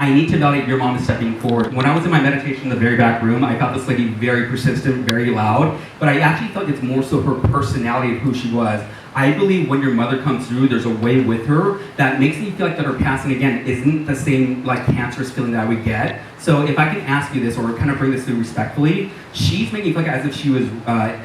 I need to validate your mom is stepping forward. When I was in my meditation in the very back room, I felt this lady very persistent, very loud, but I actually felt it's more so her personality of who she was. I believe when your mother comes through, there's a way with her that makes me feel like that her passing again isn't the same like cancerous feeling that I would get. So if I can ask you this or kind of bring this through respectfully, she's making me feel like as if she was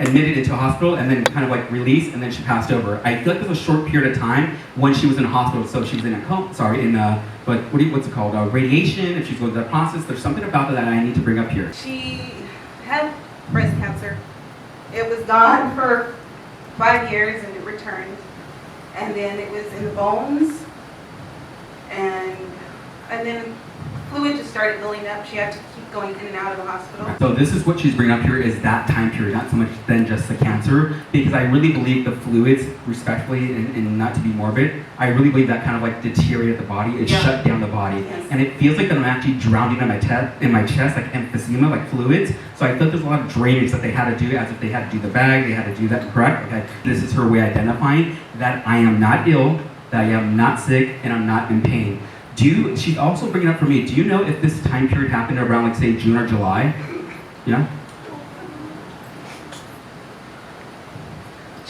admitted into a hospital and then kind of like released and then she passed over. I feel like there's a short period of time when she was in a hospital, so she was in a what's it called? Radiation. If she's going through that process, there's something about that I need to bring up here. She had breast cancer. It was gone for 5 years and it returned, and then it was in the bones, and then fluid just started building up. She had to keep going in and out of the hospital. So this is what she's bringing up here is that time period, not so much then just the cancer, because I really believe the fluids, respectfully, and not to be morbid, I really believe that kind of like deteriorated the body. It shut down the body, and it feels like that I'm actually drowning in my chest, like emphysema, like fluids. So I feel like there's a lot of drainage that they had to do, as if they had to do the bag, they had to do that. Correct? Okay. This is her way of identifying that I am not ill, that I am not sick, and I'm not in pain. She's also bringing up for me, do you know if this time period happened around, like, say, June or July? Yeah?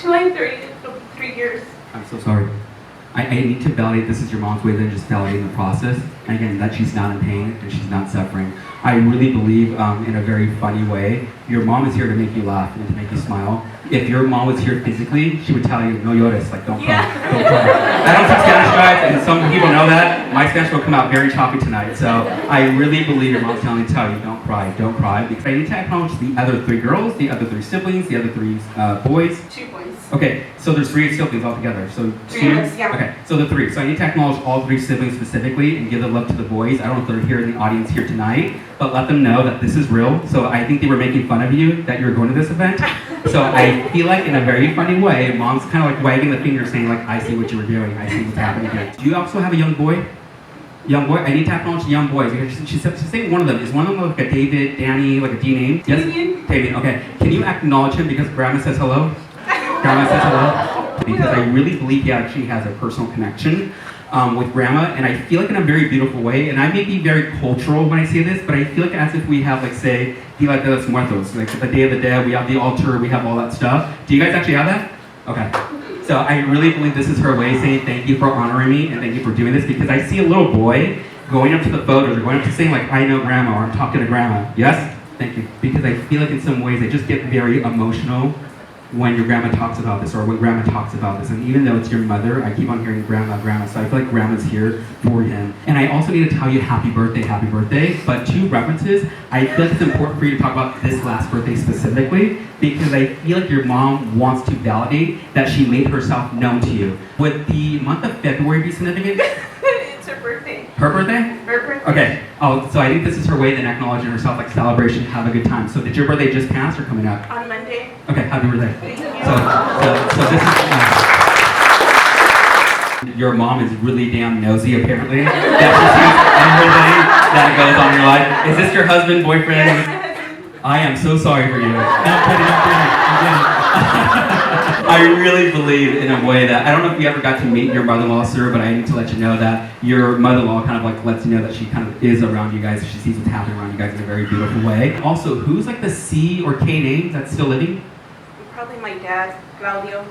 July 30th, 3 years. I'm so sorry. I need to validate this is your mom's way than just validating the process. And again, that she's not in pain and she's not suffering. I really believe, in a very funny way, your mom is here to make you laugh and to make you smile. If your mom was here physically, she would tell you, no llores, like don't cry, don't cry. I don't speak Spanish, guys, and some people know that. My Spanish will come out very choppy tonight, so I really believe your mom's telling you don't cry, because I need to acknowledge the other 3 girls, the other 3 siblings, the other 3 boys. 2 boys. Okay, so there's 3 siblings altogether, so 3 of us, yeah. Okay, so the 3. So I need to acknowledge all 3 siblings specifically and give the love to the boys. I don't know if they're here in the audience here tonight, but let them know that this is real. So I think they were making fun of you that you were going to this event. So I feel like in a very funny way, mom's kind of like wagging the finger saying like, I see what you were doing, I see what's happening here. Do you also have a young boy? Young boy? I need to acknowledge the young boys. She's saying one of them. Is one of them like a David, Downey, like a D name? Yes? Damien, okay. Can you acknowledge him because Grandma says hello? Grandma says hello? Because I really believe he actually has a personal connection with Grandma, and I feel like in a very beautiful way, and I may be very cultural when I say this, but I feel like as if we have, like, say, Dia de los Muertos, like the Day of the Dead, we have the altar, we have all that stuff. Do you guys actually have that? Okay. So I really believe this is her way of saying thank you for honoring me, and thank you for doing this, because I see a little boy going up to the photos, or going up to saying, like, I know Grandma, or I'm talking to Grandma. Yes? Thank you. Because I feel like in some ways, I just get very emotional when your grandma talks about this, or when Grandma talks about this. And even though it's your mother, I keep on hearing Grandma, Grandma, so I feel like Grandma's here for him. And I also need to tell you happy birthday, but 2 references. I feel like it's important for you to talk about this last birthday specifically, because I feel like your mom wants to validate that she made herself known to you. Would the month of February be significant? It's her birthday. Her birthday? Her birthday. Okay. Oh, so I think this is her way then acknowledging herself, like celebration, have a good time. So did your birthday just pass or coming up? On Monday. Okay, happy birthday. Thank you. So this is, your mom is really damn nosy apparently. That's just everything that goes on in your life. Is this your husband, boyfriend? Yes. I am so sorry for you. No, I'm kidding. I really believe in a way that, I don't know if you ever got to meet your mother-in-law, sir, but I need to let you know that your mother-in-law kind of like lets you know that she kind of is around you guys. She sees what's happening around you guys in a very beautiful way. Also, who's like the C or K name that's still living? Probably my dad, Claudio.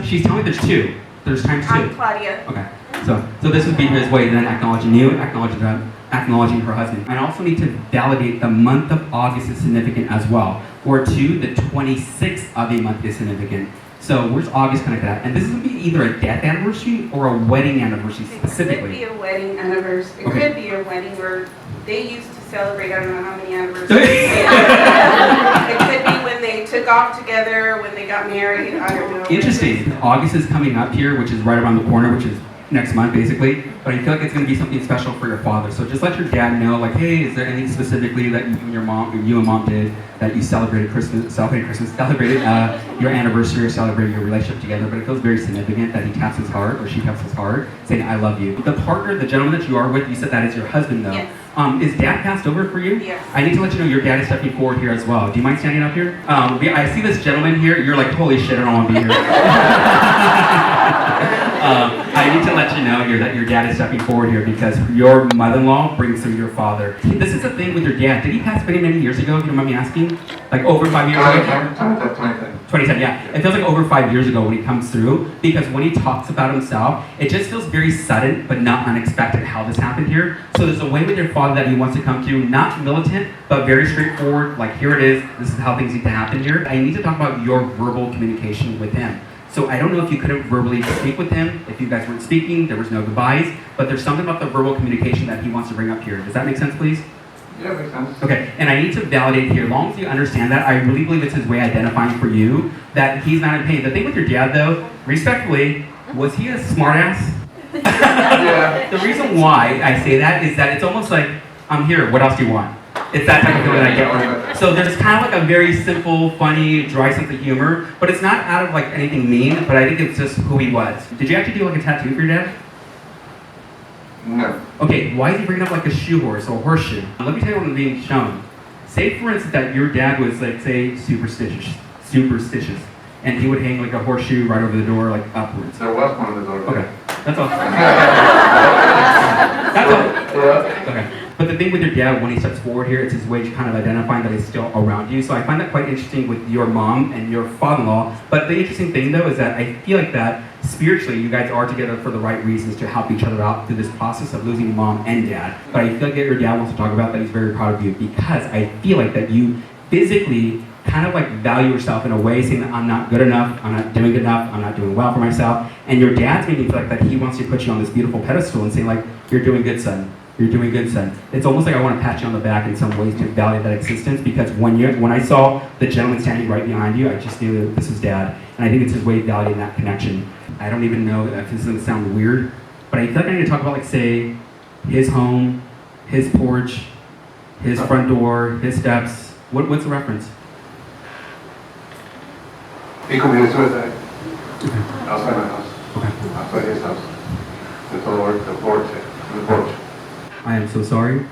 She's telling me there's 2. There's times 2. I'm Claudia. Okay. So this would be his way then acknowledging you, acknowledging her husband. I also need to validate the month of August is significant as well. Or 2, the 26th of a month is significant. So where's August connected at? And this is going to be either a death anniversary or a wedding anniversary specifically. It could be a wedding anniversary. It could be a wedding where they used to celebrate, I don't know how many anniversaries. It could be when they took off together, when they got married, I don't know. Interesting. August is coming up here, which is right around the corner, which is next month basically, but I feel like it's going to be something special for your father. So just let your dad know, like, hey, is there anything specifically that you and mom did that you celebrated your anniversary or celebrated your relationship together, but it feels very significant that he taps his heart, or she taps his heart, saying, I love you. The partner, the gentleman that you are with, you said that is your husband though. Yes. Is dad passed over for you? Yes. I need to let you know your dad is stepping forward here as well. Do you mind standing up here? I see this gentleman here, you're like, holy shit, I don't want to be here. I need to let you know here that your dad is stepping forward here because your mother-in-law brings through your father. This is the thing with your dad. Did he pass many, many years ago, if you don't mind me asking? Like over 5 years ago? 27, yeah. It feels like over 5 years ago when he comes through, because when he talks about himself, it just feels very sudden but not unexpected how this happened here. So there's a way with your father that he wants to come to, not militant, but very straightforward, like here it is, this is how things need to happen here. I need to talk about your verbal communication with him. So I don't know if you couldn't verbally speak with him, if you guys weren't speaking, there was no goodbyes, but there's something about the verbal communication that he wants to bring up here. Does that make sense, please? Yeah, makes sense. Okay, and I need to validate here, as long as you understand that, I really believe it's his way of identifying for you that he's not in pain. The thing with your dad though, respectfully, was he a smartass? Yeah. The reason why I say that is that it's almost like, I'm here, what else do you want? It's that type of feeling that I get from him. So there's kind of like a very simple, funny, dry sense of humor, but it's not out of like anything mean, but I think it's just who he was. Did you actually do like a tattoo for your dad? No. Okay, why is he bringing up like a shoe horse or a horseshoe? Let me tell you what I'm being shown. Say for instance that your dad was like, say, superstitious, and he would hang like a horseshoe right over the door, like upwards. There was one of the doors. Okay, that's all. That's all. Yeah. Okay. But the thing with your dad, when he steps forward here, it's his way to kind of identifying that he's still around you. So I find that quite interesting with your mom and your father-in-law. But the interesting thing though is that I feel like that spiritually you guys are together for the right reasons to help each other out through this process of losing mom and dad. But I feel like that your dad wants to talk about that he's very proud of you because I feel like that you physically kind of like value yourself in a way, saying that I'm not good enough, I'm not doing good enough, I'm not doing well for myself. And your dad's making me feel like that he wants to put you on this beautiful pedestal and say like, you're doing good, son. You're doing good, son. It's almost like I want to pat you on the back in some ways to validate that existence because when I saw the gentleman standing right behind you, I just knew that this was dad. And I think it's his way of validating that connection. I don't even know if this is going to sound weird, but I feel like I need to talk about like, say, his home, his porch, his front door, his steps. What's the reference? He committed suicide. Okay. Outside my house. Okay. Outside his house. The porch. I am so sorry.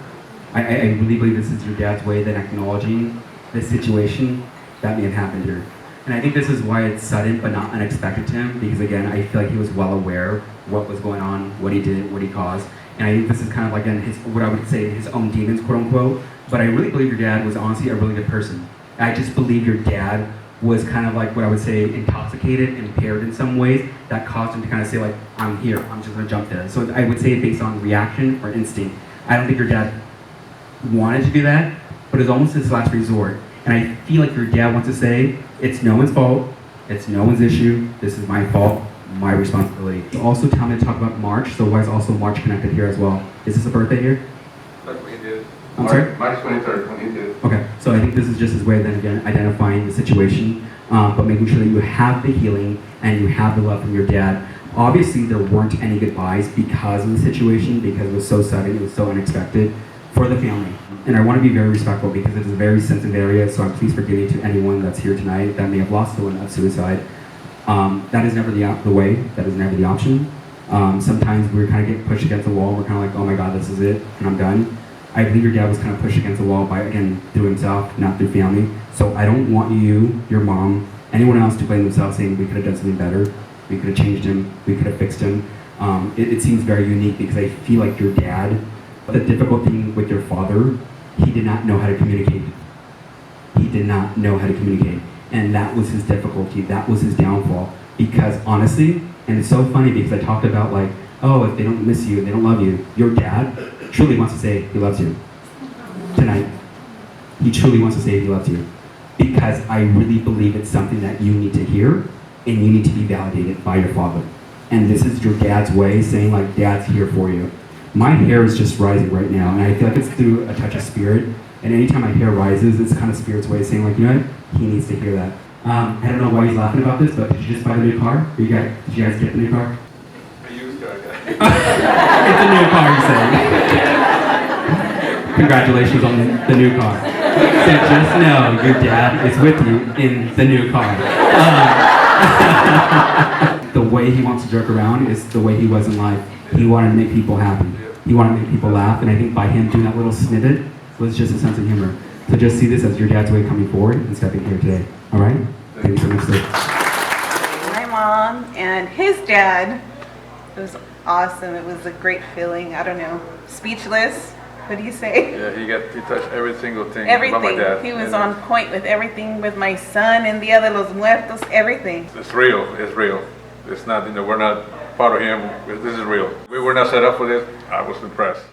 I really believe this is your dad's way of then acknowledging this situation that may have happened here. And I think this is why it's sudden but not unexpected to him because again, I feel like he was well aware what was going on, what he did, what he caused. And I think this is kind of like in his, what I would say, his own demons, quote unquote. But I really believe your dad was honestly a really good person. I just believe your dad was kind of like what I would say intoxicated, impaired in some ways that caused him to kind of say like, I'm here, I'm just gonna jump there. So I would say based on reaction or instinct. I don't think your dad wanted to do that, but it's almost his last resort. And I feel like your dad wants to say, it's no one's fault, it's no one's issue, this is my fault, my responsibility. Also tell me to talk about March, so why is also March connected here as well? Is this a birthday here? That's what he did. I'm sorry? March 23rd, when he did. Okay, so I think this is just his way of then again identifying the situation, but making sure that you have the healing and you have the love from your dad. Obviously, there weren't any goodbyes because of the situation, because it was so sudden, it was so unexpected for the family. And I want to be very respectful because it is a very sensitive area, so please forgive me to anyone that's here tonight that may have lost someone of suicide. That is never the way, that is never the option. Sometimes we kind of get pushed against the wall, we're kind of like, oh my God, this is it, and I'm done. I believe your dad was kind of pushed against the wall by, again, through himself, not through family. So I don't want you, your mom, anyone else to blame themselves saying we could have done something better, we could have changed him, we could have fixed him. It seems very unique because I feel like your dad, the difficult thing with your father, he did not know how to communicate. He did not know how to communicate. And that was his difficulty, that was his downfall. Because honestly, and it's so funny because I talked about like, oh, if they don't miss you, they don't love you. Your dad truly wants to say he loves you. Tonight, he truly wants to say he loves you. Because I really believe it's something that you need to hear and you need to be validated by your father. And this is your dad's way saying like, dad's here for you. My hair is just rising right now and I feel like it's through a touch of spirit. And anytime my hair rises, it's kind of spirit's way of saying like, you know what, he needs to hear that. I don't know why he's laughing about this, but did you just buy the new car? Did you guys get the new car? A used car, guy. It's a new car, you say. Congratulations on the new car. So just know your dad is with you in the new car. The way he wants to joke around is the way he was in life. He wanted to make people happy. He wanted to make people laugh, and I think by him doing that little snippet was just a sense of humor. So just see this as your dad's way of coming forward and stepping here today. All right? Thank you so much, sir. My mom and his dad It was awesome. It was a great feeling. I don't know, speechless. What do you say? Yeah, he touched every single thing about my Everything. dad. He was And on point with everything, with my son and the other Los Muertos, everything. It's real. It's real. It's not, we're not part of him. This is real. We were not set up for this. I was impressed.